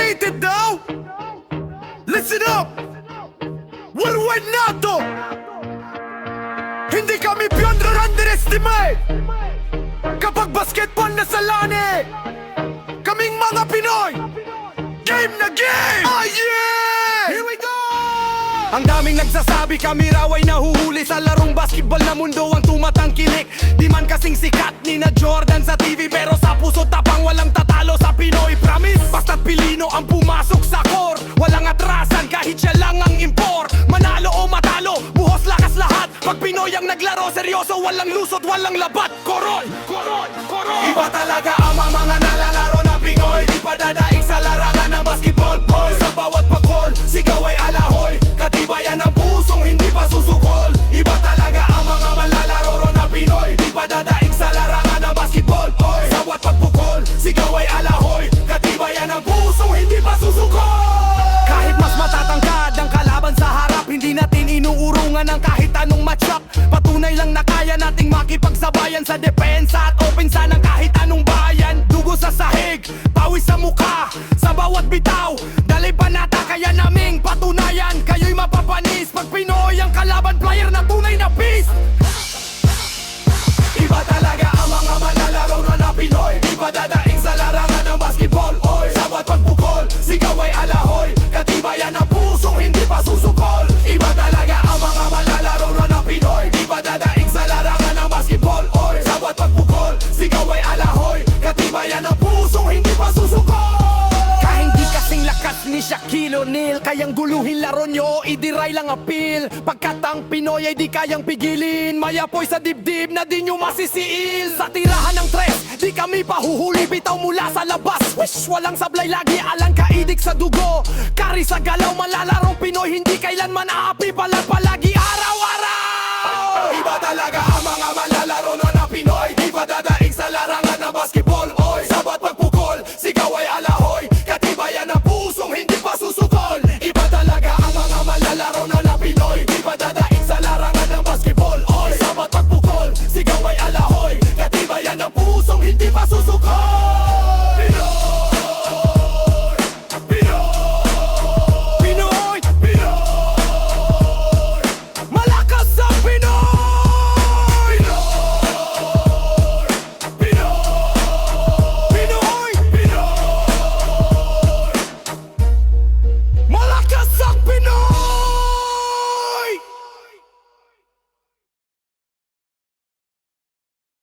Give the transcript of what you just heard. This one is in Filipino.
underrated daw? Listen up! Worldwide na to! Hindi kami beyond or underestimate. Kapag basketball na sa lani, kaming mga Pinoy, game na game! Oh yeah! Here we go! Ang daming nagsasabi kami raw ay nahuhuli sa larong basketball na mundo ang tumatangkilik. Di man kasing sikat ni na Jordan sa TV, pero sa puso tapang walang tatalo sa Pinoy. Promise, basta't Pilino ang pumasok sa core, walang atrasan kahit siya lang ang impor. Manalo o matalo, buhos lakas lahat. Pag Pinoy ang naglaro, seryoso, walang lusot, walang labat. Koron, koron, koron. Iba talaga ang mga nalalaro ng Pinoy. Di pa dadaig sa larangan ng basketball, boy. Sa bawat pag-call, sigaw ay alahoy. Katibayan ng pusong hindi pa susukol. Iba talaga ang mga malalaro ng Pinoy. Di pa dadaig sa larangan ng basketball, boy. Sa bawat pagpukol, sigaw ay alahoy. Katibayan ng pusong hindi pa susukol. Kahit mas matatangkad ang kalaban sa harap, hindi natin inuurungan ng kahit anong matchup. Patunay lang na kaya nating makipagsabayan sa depensa at opensa ng kahit anong bayan. Dugo sa sahig, pawis sa mukha, sa bawat bitaw. Dali panata kaya naming patunayan. Kayo'y mapapanis pag Pinoy ang kalaban, player na tunay na beast. Iba talaga ang mga manlalaro na Pinoy. Di pa dadaing sa larangan ng basketball, oy. Sa bawat pagpukol, sigaw ay alahoy. Katibayan ng pusong hindi pa susukol. Iba talaga ang mga manlalaro na Pinoy. Di pa dadaing sa larangan ng basketball, oy. Sa bawat pagpukol, sigaw ay alahoy. Katibayan ng pusong hindi pa susukol. Kahit di kasing lakas ni Shaquille O'Neal, kayang guluhin laro nyo, idiray lang appeal. Pagkat ang Pinoy ay di kayang pigilin, mayapoy sa dibdib na di nyo masisiil. Sa tirahan ng tres, di kami pahuhuli, bitaw mula sa labas. Wish, walang sablay lagi, alang kaidik sa dugo. Kari sa galaw, malalarong Pinoy, hindi kailanman aapi, palag palagi